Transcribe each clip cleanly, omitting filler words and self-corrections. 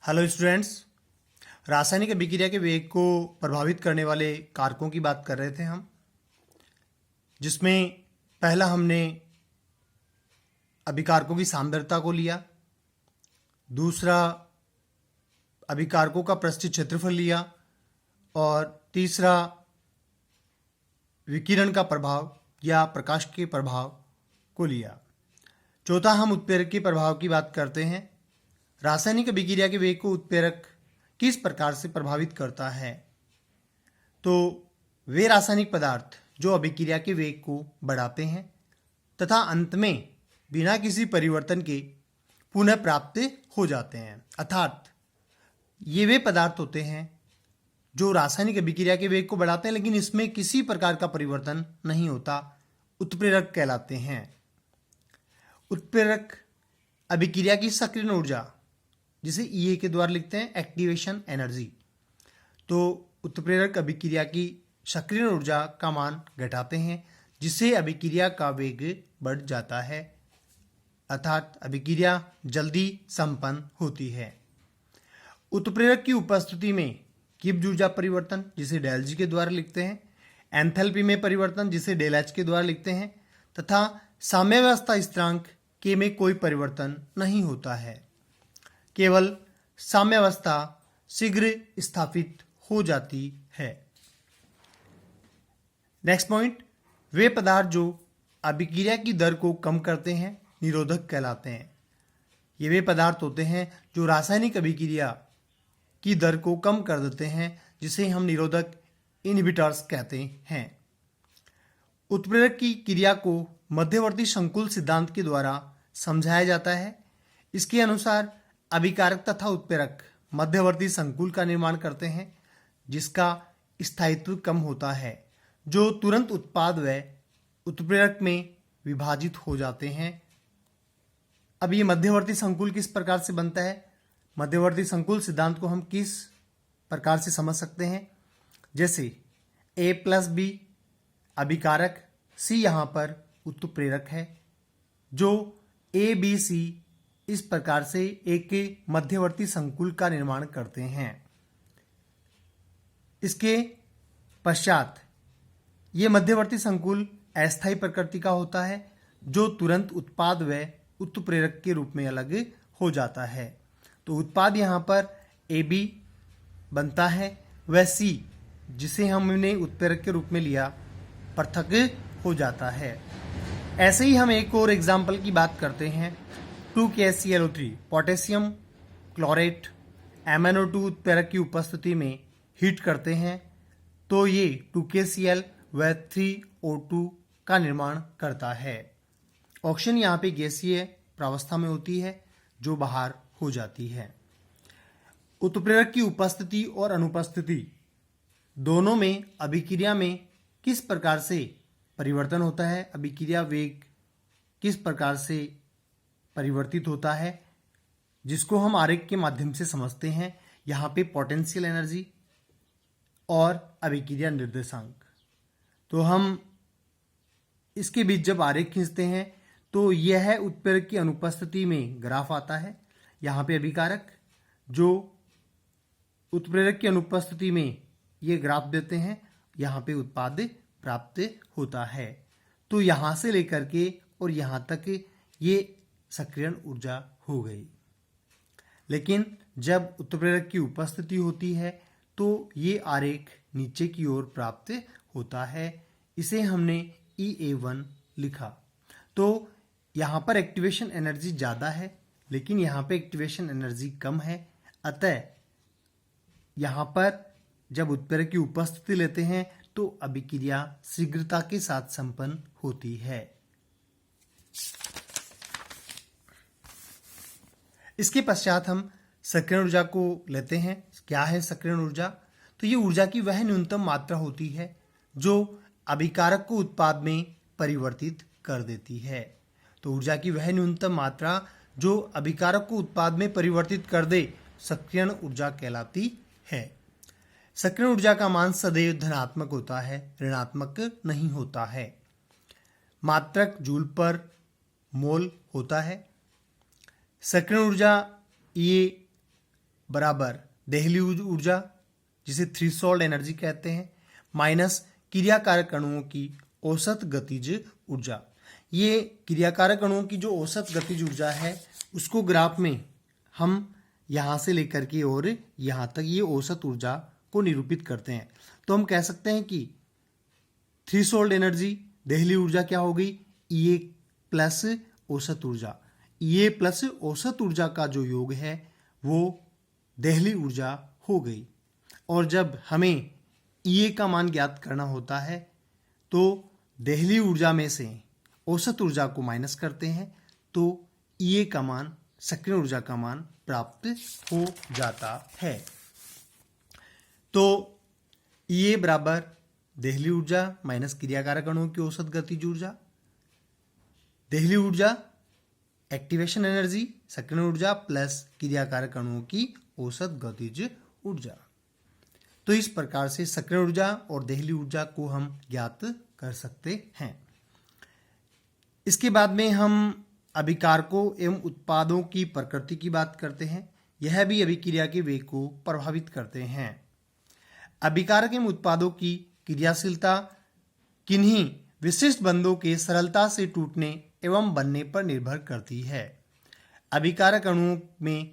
Hello students. रासायनिक अभिक्रिया के वेग को प्रभावित करने वाले कारकों की बात कर रहे थे हम, जिसमें पहला हमने अभिकारकों की सांद्रता को लिया, दूसरा अभिकारकों का पृष्ठीय क्षेत्रफल लिया और तीसरा विकिरण का प्रभाव या प्रकाश के प्रभाव को लिया। चौथा हम उत्प्रेरक के प्रभाव की बात करते हैं। रासायनिक अभिक्रिया के वेग को उत्प्रेरक किस प्रकार से प्रभावित करता है? तो वे रासायनिक पदार्थ जो अभिक्रिया के वेग को बढ़ाते हैं तथा अंत में बिना किसी परिवर्तन के पुनः प्राप्त हो जाते हैं, अर्थात ये वे पदार्थ होते हैं जो रासायनिक अभिक्रिया के वेग को बढ़ाते हैं लेकिन इसमें किसी प्रकार का परिवर्तन नहीं होता, उत्प्रेरक कहलाते हैं। उत्प्रेरक अभिक्रिया की सक्रियण ऊर्जा, जिसे ईए के द्वारा लिखते हैं एक्टिवेशन एनर्जी, तो उत्प्रेरक अभिक्रिया की सक्रियण ऊर्जा का मान घटाते हैं, जिससे अभिक्रिया का वेग बढ़ जाता है, अर्थात अभिक्रिया जल्दी संपन्न होती है। उत्प्रेरक की उपस्थिति में गिब्स ऊर्जा परिवर्तन, जिसे डेल जी के द्वारा लिखते हैं, एंथैल्पी में परिवर्तन, जिसे डेल एच के द्वारा लिखते हैं, तथा साम्यावस्था स्थिरांक के में कोई परिवर्तन नहीं होता है, केवल साम्यावस्था शीघ्र स्थापित हो जाती है। नेक्स्ट पॉइंट, वे पदार्थ जो अभिक्रिया की दर को कम करते हैं निरोधक कहलाते हैं। ये वे पदार्थ होते हैं जो रासायनिक अभिक्रिया की दर को कम कर देते हैं, जिसे हम निरोधक इनहिबिटर्स कहते हैं। उत्प्रेरक की क्रिया को मध्यवर्ती संकुल सिद्धांत के द्वारा समझाया जाता है। इसके अनुसार अभिकारक तथा उत्प्रेरक मध्यवर्ती संकुल का निर्माण करते हैं, जिसका स्थायित्व कम होता है, जो तुरंत उत्पाद व उत्प्रेरक में विभाजित हो जाते हैं। अब ये मध्यवर्ती संकुल किस प्रकार से बनता है? मध्यवर्ती संकुल सिद्धांत को हम किस प्रकार से समझ सकते हैं? जैसे A+B अभिकारक, C यहाँ पर उत्प्रेरक है, जो ABC इस प्रकार से एक मध्यवर्ती संकुल का निर्माण करते हैं। इसके पश्चात ये मध्यवर्ती संकुल अस्थायी प्रकृति का होता है, जो तुरंत उत्पाद व उत्प्रेरक के रूप में अलग हो जाता है। तो उत्पाद यहाँ पर AB बनता है, वह C जिसे हमने उत्प्रेरक के रूप में लिया पृथक हो जाता है। ऐसे ही हम एक और एग्जाम्पल की बात करते हैं। 2KClO3 पोटेशियम क्लोरेट MnO2 उत्प्रेरक की उपस्थिति में हीट करते हैं, तो ये 2KCl व 3O2 का निर्माण करता है। ऑक्सीजन यहाँ पे गैसीय प्रावस्था में होती है, जो बाहर हो जाती है। उत्प्रेरक की उपस्थिति और अनुपस्थिति दोनों में अभिक्रिया में किस प्रकार से परिवर्तन होता है, अभिक्रिया वेग किस प्रकार से परिवर्तित होता है, जिसको हम आरेख के माध्यम से समझते हैं। यहाँ पे पोटेंशियल एनर्जी और अभिक्रिया निर्देशांक, तो हम इसके बीच जब आरेख खींचते हैं तो यह उत्प्रेरक की अनुपस्थिति में ग्राफ आता है। यहाँ पे अभिकारक जो उत्प्रेरक की अनुपस्थिति में ये ग्राफ देते हैं, यहाँ पे उत्पाद प्राप्त होता है। तो यहाँ से लेकर के और यहाँ तक ये सक्रियण ऊर्जा हो गई। लेकिन जब उत्प्रेरक की उपस्थिति होती है तो ये आरेख नीचे की ओर प्राप्त होता है। इसे हमने EA1 लिखा। तो यहाँ पर एक्टिवेशन एनर्जी ज़्यादा है, लेकिन यहाँ पे एक्टिवेशन एनर्जी कम है। अतः यहाँ पर जब उत्प्रेरक की उपस्थिति लेते हैं तो अभिक्रिया शीघ्रता के साथ संपन्न होती है। इसके पश्चात हम सक्रियण ऊर्जा को लेते हैं। क्या है सक्रियण ऊर्जा? तो ये ऊर्जा की वह न्यूनतम मात्रा होती है जो अभिकारक को उत्पाद में परिवर्तित कर देती है। तो ऊर्जा की वह न्यूनतम मात्रा जो अभिकारक को उत्पाद में परिवर्तित कर दे, सक्रियण ऊर्जा कहलाती है। सक्रियण ऊर्जा का मान सदैव धनात्मक होता है, ऋणात्मक नहीं होता है। मात्रक जूल पर मोल होता है। सक्रियण ऊर्जा ये बराबर देहली ऊर्जा जिसे थ्रेशोल्ड एनर्जी कहते हैं माइनस क्रियाकारक अणुओं की औसत गतिज ऊर्जा। ये क्रियाकारक अणुओं की जो औसत गतिज ऊर्जा है उसको ग्राफ में हम यहाँ से लेकर के और यहाँ तक ये औसत ऊर्जा को निरूपित करते हैं। तो हम कह सकते हैं कि थ्रेशोल्ड एनर्जी देहली ऊर्जा क्या हो गई, E प्लस औसत ऊर्जा। E प्लस औसत ऊर्जा का जो योग है वो देहली ऊर्जा हो गई। और जब हमें E का मान ज्ञात करना होता है तो देहली ऊर्जा में से औसत ऊर्जा को माइनस करते हैं तो E का मान, सक्रिय ऊर्जा का मान प्राप्त हो जाता है। तो E बराबर देहली ऊर्जा माइनस क्रियाकारक अणुओं की औसत गतिज ऊर्जा, देहली ऊर्जा एक्टिवेशन एनर्जी सक्रिय ऊर्जा प्लस क्रियाकारक अणुओं की औसत गतिज ऊर्जा। तो इस प्रकार से सक्रिय ऊर्जा और देहली ऊर्जा को हम ज्ञात कर सकते हैं। इसके बाद में हम अभिकारकों एवं उत्पादों की प्रकृति की बात करते हैं। यह भी अभिक्रिया के वेग को प्रभावित करते हैं। अभिकारक एवं उत्पादों की क्रियाशीलता किन्हीं विशिष्ट बंधों के सरलता से टूटने एवं बनने पर निर्भर करती है। अभिकारक अणुओं में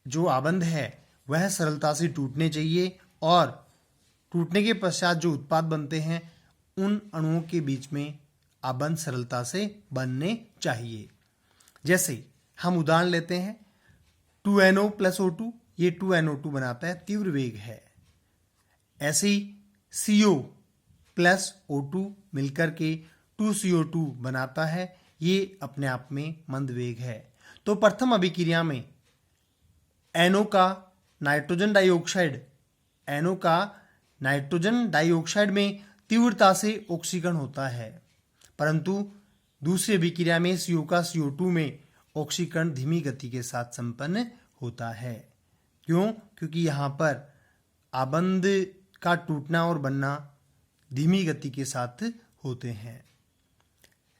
जो आबंध है वह सरलता से टूटने चाहिए और टूटने के पश्चात जो उत्पाद बनते हैं उन अणुओं के बीच में आबंध सरलता से बनने चाहिए। जैसे हम उदाहरण लेते हैं 2NO प्लस O2, ये 2NO2 बनाता है, तीव्र वेग है। ऐसे ही CO प्लस O2 मिलकर के 2CO2 बनाता है, ये अपने आप में मंद वेग है। तो प्रथम अभिक्रिया में NO का नाइट्रोजन डाइऑक्साइड में तीव्रता से ऑक्सीकरण होता है, परंतु दूसरी अभिक्रिया में CO का CO2 में ऑक्सीकरण धीमी गति के साथ संपन्न होता है। क्यों? क्योंकि यहाँ पर आबंध का टूटना और बनना धीमी गति के साथ होते हैं।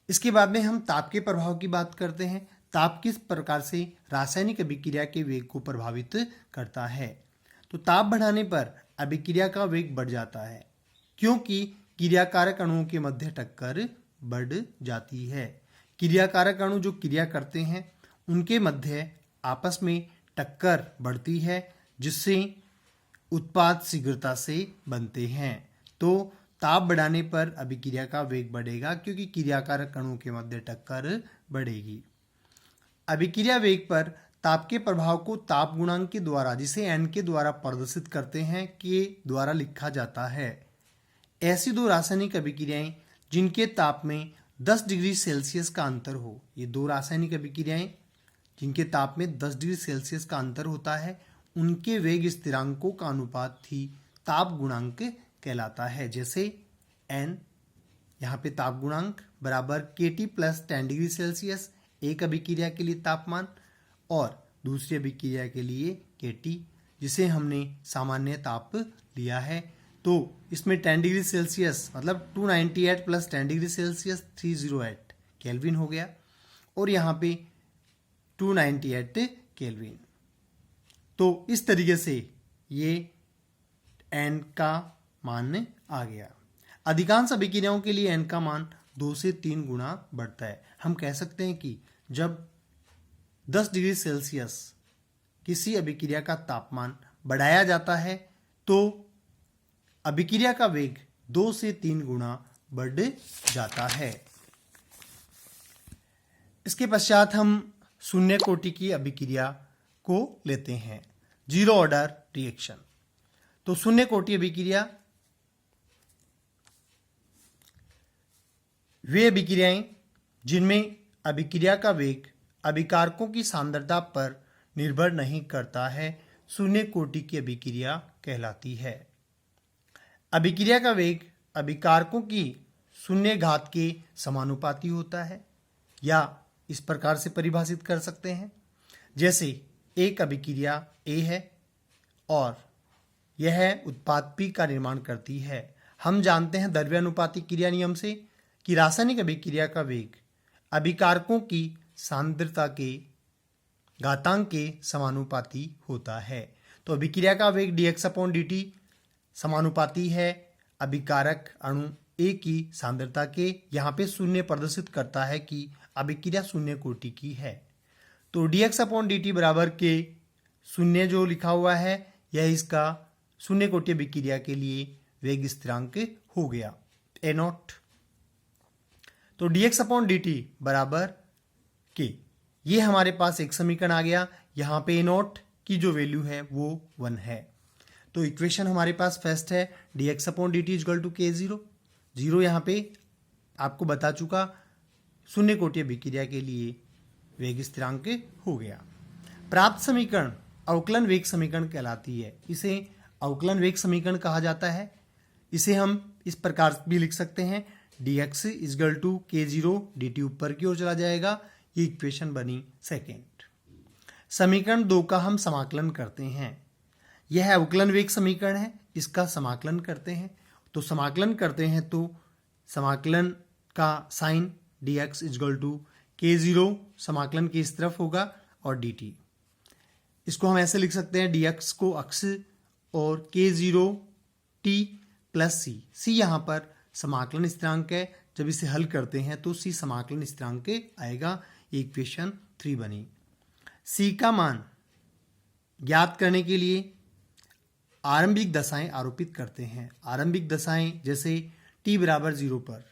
इसके बाद में हम ताप के प्रभाव की बात करते हैं। ताप किस प्रकार से रासायनिक अभिक्रिया के वेग को प्रभावित करता है। तो ताप बढ़ाने पर अभिक्रिया का वेग बढ़ जाता है क्योंकि क्रियाकारक अणुओं के मध्य टक्कर बढ़ जाती है। क्रियाकारक अणु जो क्रिया करते हैं उनके मध्य आपस में टक्कर बढ़ती है जिससे उत्पाद शीघ्रता से बनते हैं। तो ताप बढ़ाने पर अभिक्रिया का वेग बढ़ेगा क्योंकि क्रियाकारक अणुओं के मध्य टक्कर बढ़ेगी। अभिक्रिया वेग पर ताप के प्रभाव को ताप गुणांक के द्वारा, जिसे N के द्वारा प्रदर्शित करते हैं, के द्वारा लिखा जाता है। ऐसी दो रासायनिक अभिक्रियाएं जिनके ताप में 10 डिग्री सेल्सियस का अंतर हो, ये दो रासायनिक अभिक्रियाएं जिनके ताप में 10 डिग्री सेल्सियस का अंतर होता है, उनके वेग स्थिरांकों का अनुपात ही ताप गुणांक कहलाता है। जैसे N, यहाँ पे ताप गुणांक बराबर KT प्लस 10 डिग्री सेल्सियस एक अभिक्रिया के लिए तापमान और दूसरी अभिक्रिया के लिए KT, जिसे हमने सामान्य ताप लिया है। तो इसमें 10 डिग्री सेल्सियस मतलब 298 प्लस 10 डिग्री सेल्सियस 308 केल्विन हो गया और यहाँ पे 298 केल्विन। तो इस तरीके से ये N का मान आ गया। अधिकांश अभिक्रियाओं के लिए N का मान 2 से 3 गुना बढ़ता है। हम कह सकते हैं कि जब 10 डिग्री सेल्सियस किसी अभिक्रिया का तापमान बढ़ाया जाता है तो अभिक्रिया का वेग 2 से 3 गुना बढ़ जाता है। इसके पश्चात हम शून्य कोटि की अभिक्रिया को लेते हैं, जीरो ऑर्डर रिएक्शन। तो शून्य कोटि अभिक्रिया वे अभिक्रियाएं जिनमें अभिक्रिया का वेग अभिकारकों की सांद्रता पर निर्भर नहीं करता है, शून्य कोटि की अभिक्रिया कहलाती है। अभिक्रिया का वेग अभिकारकों की शून्य घात के समानुपाती होता है, या इस प्रकार से परिभाषित कर सकते हैं। जैसे एक अभिक्रिया A है और यह उत्पाद P का निर्माण करती है। हम जानते हैं द्रव्यानुपाती क्रिया नियम से कि रासायनिक अभिक्रिया का वेग अभिकारकों की सांद्रता के घातांक के समानुपाती होता है। तो अभिक्रिया का वेग dx/dt समानुपाती है अभिकारक अणु A की सांद्रता के। यहाँ पे शून्य प्रदर्शित करता है कि अभिक्रिया शून्य कोटि की है। तो dx/dt बराबर के शून्य जो लिखा हुआ है यह इसका शून्य कोटि अभिक्रिया के लिए वेग स्थिरांक हो गया a0। तो dx/dt बराबर के ये हमारे पास एक समीकरण आ गया। यहाँ पे a0 की जो वैल्यू है वो 1 है। तो इक्वेशन हमारे पास फर्स्ट है dx/dt इक्वल टू k0। 0 यहाँ पे आपको बता चुका शून्य कोटि अभिक्रिया के लिए वेग स्थिरांक हो गया। प्राप्त समीकरण अवकलन वेग समीकरण कहलाती है। इसे अवकलन वेग समीकरण कहा जाता है। इसे हम इस प्रकार भी लिख सकते हैं dx equal to k0 dt ऊपर की ओर चला जाएगा। ये इक्वेशन बनी सेकेंड। समीकरण 2 का हम समाकलन करते हैं। यह अवकलन वेग समीकरण है, इसका समाकलन करते हैं। तो समाकलन करते हैं तो समाकलन का sign dx equal to k0 समाकलन की इस तरफ होगा और dt। इसको हम ऐसे लिख सकते हैं dx को अक्ष और k0 t प्लस c यहाँ पर समाकलन स्थिरांक है। जब इसे हल करते हैं तो c समाकलन स्थिरांक आएगा। इक्वेशन 3 बनी। c का मान ज्ञात करने के लिए आरंभिक दशाएं आरोपित करते हैं। आरंभिक दशाएं जैसे t बराबर 0 पर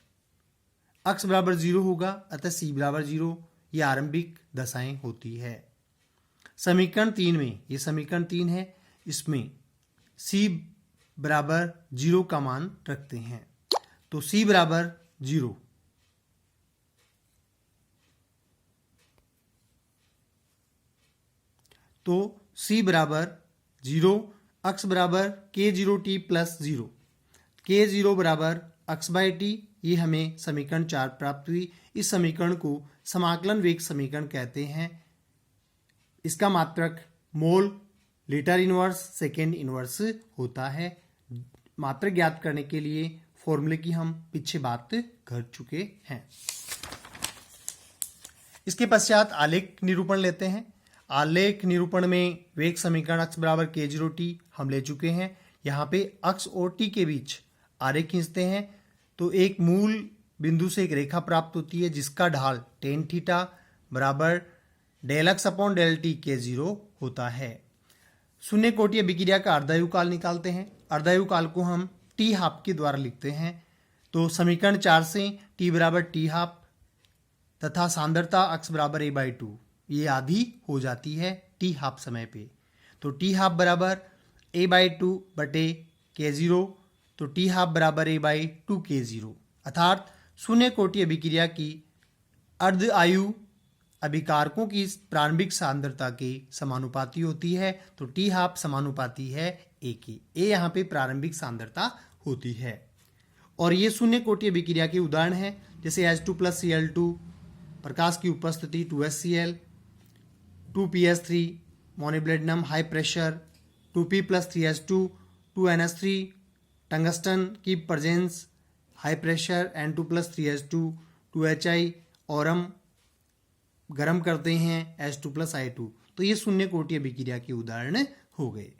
x बराबर 0 होगा, अतः c बराबर 0 ये आरंभिक दशाएं होती है। समीकरण 3 में, ये समीकरण 3 है, इसमें c बराबर 0 का मान रखते हैं। तो c बराबर 0 तो c बराबर 0 x बराबर k0t प्लस 0 k0 बराबर x बाई टी। ये हमें समीकरण 4 प्राप्त हुई। इस समीकरण को समाकलन वेग समीकरण कहते हैं। इसका मात्रक mole litre inverse second inverse होता है। मात्रक ज्ञात करने के लिए फॉर्मूले की हम पीछे बात कर चुके हैं। इसके पश्चात आलेख निरूपण लेते हैं। आलेख निरूपण में वेग समीकरण x बराबर k0t हम ले चुके हैं। यहाँ पे x और t के बीच आरेख खींचते हैं तो एक मूल बिंदु से एक रेखा प्राप्त होती है जिसका ढाल tan थीटा बराबर del x upon del t k0 होता है। शून्य कोटि अभिक्रिया का अर्धायु काल निकालते हैं। अर्धायु काल को हम t हाफ के द्वारा लिखते हैं। तो समीकरण 4 से t बराबर t हाफ तथा सांद्रता x बराबर a बाई 2 ये आधी हो जाती है t हाफ समय पे। तो t हाफ बराबर a बाई 2 बटे k0। तो t हाफ बराबर a बाई 2 k0 अर्थात शून्य कोटि अभिक्रिया की अर्ध आयु अभिकारकों की प्रारंभिक सांद्रता के समानुपाती होती है। तो t हाफ समानुपाती है a की। a यहाँ पे प्रारंभिक सांद्रता होती है। और ये शून्य कोटि अभिक्रिया के उदाहरण हैं जैसे H2 प्लस Cl2 प्रकाश की उपस्थिति 2HCl 2PS3 molybdenum high pressure 2P plus 3H2 2NH3 tungsten की presence high pressure N2 plus 3H2 2HI और हम गर्म करते हैं H2 प्लस I2। तो ये शून्य कोटि अभिक्रिया के उदाहरण हो गए।